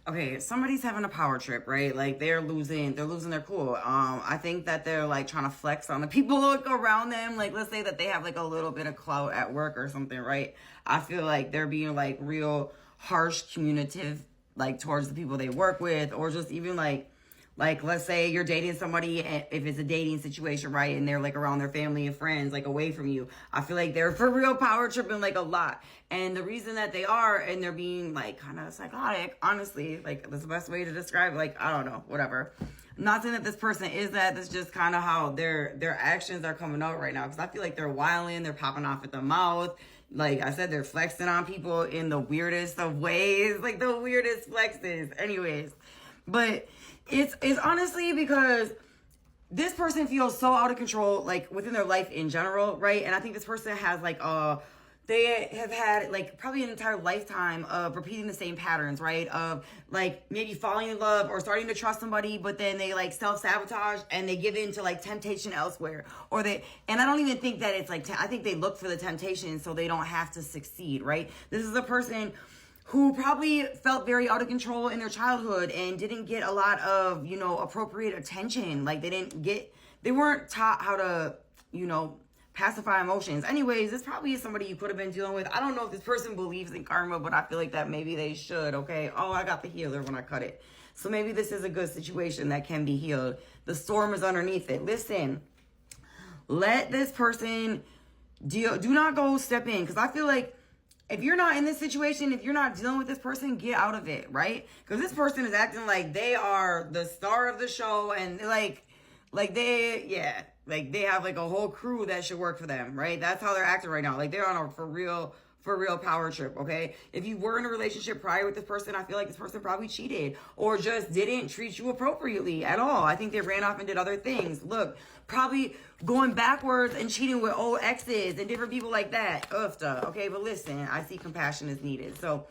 Okay, somebody's having a power trip, right? Like they're losing their cool. I think that they're like trying to flex on the people around them. Like let's say that they have like a little bit of clout at work or something, right? I feel like they're being like real harsh, communicative, like towards the people they work with, or just even like let's say you're dating somebody, if it's a dating situation, right, and they're like around their family and friends, like away from you, I feel like they're for real power tripping like a lot. And the reason that they are, and they're being like kind of psychotic, honestly, like that's the best way to describe it. Like I don't know, whatever. I'm not saying that this person is that. That's just kind of how their actions are coming out right now, because I feel like they're wilding, they're popping off at the mouth. Like I said, they're flexing on people in the weirdest of ways, like the weirdest flexes. Anyways, but it's honestly because this person feels so out of control, like within their life in general, right? And I think this person has like they have had like probably an entire lifetime of repeating the same patterns, right? Of like maybe falling in love or starting to trust somebody, but then they like self-sabotage and they give in to like temptation elsewhere. And I don't even think that it's like, I think they look for the temptation so they don't have to succeed, right? This is a person who probably felt very out of control in their childhood and didn't get a lot of, appropriate attention. Like they weren't taught how to, pacify emotions. Anyways, this probably is somebody you could have been dealing with. I don't know if this person believes in karma, but I feel like that maybe they should, okay? Oh, I got the healer when I cut it. So maybe this is a good situation that can be healed. The storm is underneath it. Listen, let this person do not go step in, because I feel like if you're not in this situation, if you're not dealing with this person, get out of it, right? Because this person is acting like they are the star of the show, and they have like a whole crew that should work for them, right? That's how they're acting right now. Like they're on a for real power trip, okay? If you were in a relationship prior with this person, I feel like this person probably cheated or just didn't treat you appropriately at all. I think they ran off and did other things. Look, probably going backwards and cheating with old exes and different people like that. Okay? But listen, I see compassion is needed. So,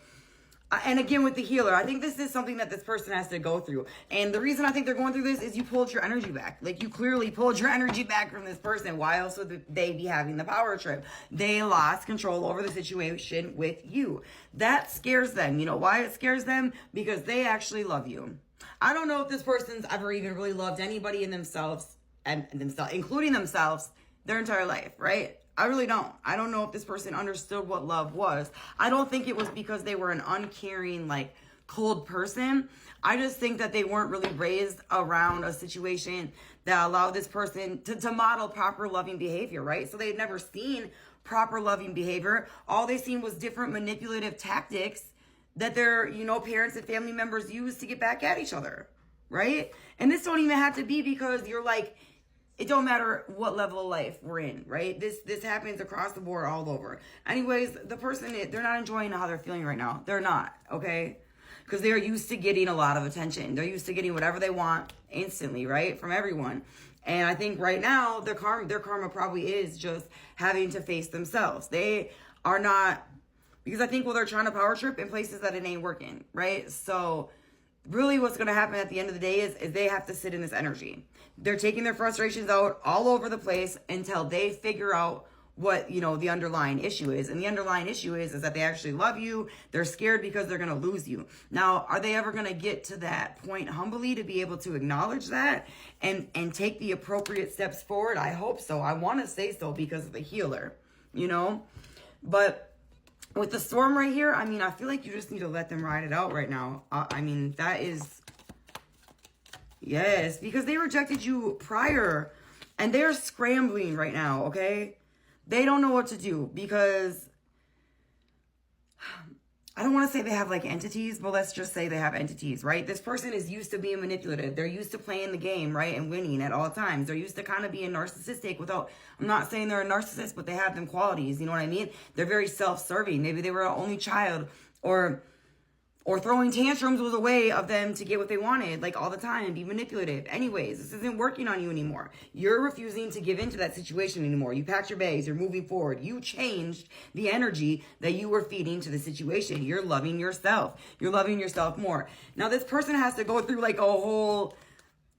and again, with the healer, I think this is something that this person has to go through. And the reason I think they're going through this is you pulled your energy back. Like you clearly pulled your energy back from this person. Why else would they be having the power trip? They lost control over the situation with you. That scares them. You know why it scares them? Because they actually love you. I don't know if this person's ever even really loved anybody in themselves, including themselves, their entire life, right? I really don't. I don't know if this person understood what love was. I don't think it was because they were an uncaring, like, cold person. I just think that they weren't really raised around a situation that allowed this person to model proper loving behavior, right? So they had never seen proper loving behavior. All they seen was different manipulative tactics that their, parents and family members used to get back at each other, right? And this don't even have to be because you're like, it don't matter what level of life we're in, right? This happens across the board all over. Anyways, the person, they're not enjoying how they're feeling right now. They're not, okay? Because they're used to getting a lot of attention. They're used to getting whatever they want instantly, right? From everyone. And I think right now, their karma probably is just having to face themselves. They are not, because I think, they're trying to power trip in places that it ain't working, right? So really what's going to happen at the end of the day is they have to sit in this energy. They're taking their frustrations out all over the place until they figure out what, the underlying issue is. And the underlying issue is that they actually love you. They're scared because they're going to lose you. Now, are they ever going to get to that point humbly to be able to acknowledge that and take the appropriate steps forward? I hope so. I want to say so because of the healer, But with the storm right here, I feel like you just need to let them ride it out right now. That is, yes, because they rejected you prior and they're scrambling right now, okay? They don't know what to do because I don't want to say they have like entities, but let's just say they have entities, right? This person is used to being manipulative. They're used to playing the game, right? And winning at all times. They're used to kind of being narcissistic I'm not saying they're a narcissist, but they have them qualities. You know what I mean? They're very self-serving. Maybe they were an only child or throwing tantrums was a way of them to get what they wanted, like all the time, and be manipulative. Anyways, this isn't working on you anymore. You're refusing to give into that situation anymore. You packed your bags, you're moving forward. You changed the energy that you were feeding to the situation. You're loving yourself. You're loving yourself more. Now, this person has to go through like a whole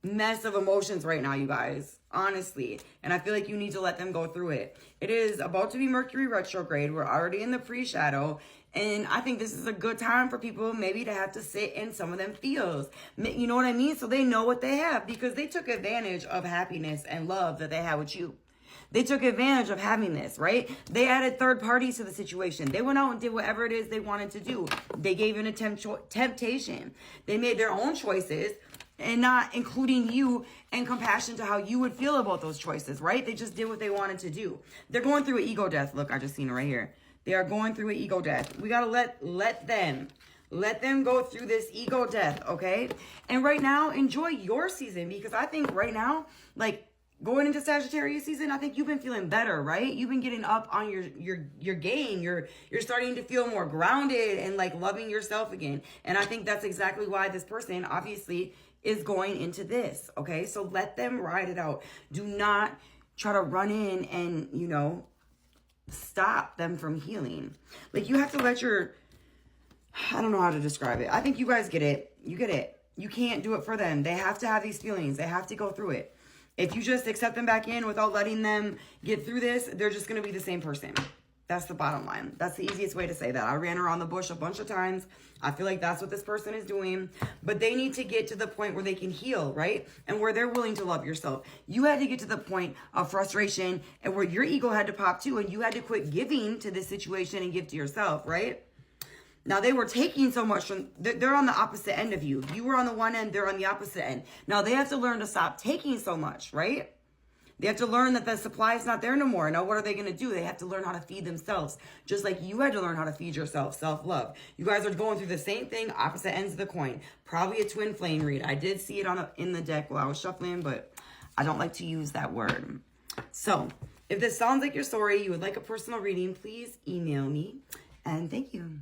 mess of emotions right now, you guys, honestly. And I feel like you need to let them go through it. It is about to be Mercury retrograde. We're already in the pre-shadow. And I think this is a good time for people maybe to have to sit in some of them feels. You know what I mean? So they know what they have because they took advantage of happiness and love that they had with you. They took advantage of having this, right? They added third parties to the situation. They went out and did whatever it is they wanted to do. They gave in a temptation. They made their own choices and not including you and compassion to how you would feel about those choices, right? They just did what they wanted to do. They're going through an ego death. Look, I just seen it right here. They are going through an ego death. We got to let them go through this ego death, okay? And right now, enjoy your season because I think right now, like, going into Sagittarius season, I think you've been feeling better, right? You've been getting up on your game. You're starting to feel more grounded and like loving yourself again. And I think that's exactly why this person obviously is going into this, okay? So let them ride it out. Do not try to run in and, you know, stop them from healing. Like you have to let I don't know how to describe it. I think you guys get it. You get it. You can't do it for them. They have to have these feelings. They have to go through it. If you just accept them back in without letting them get through this, they're just going to be the same person. That's the bottom line. That's the easiest way to say that. I ran around the bush a bunch of times. I feel like that's what this person is doing. But they need to get to the point where they can heal, right? And where they're willing to love yourself. You had to get to the point of frustration and where your ego had to pop too. And you had to quit giving to this situation and give to yourself, right? Now, they were taking so much from, they're on the opposite end of you. You were on the one end, they're on the opposite end. Now, they have to learn to stop taking so much, right? They have to learn that the supply is not there no more. Now, what are they going to do? They have to learn how to feed themselves, just like you had to learn how to feed yourself, self-love. You guys are going through the same thing, opposite ends of the coin. Probably a twin flame read. I did see it in the deck while I was shuffling, but I don't like to use that word. So, if this sounds like your story, you would like a personal reading, please email me. And thank you.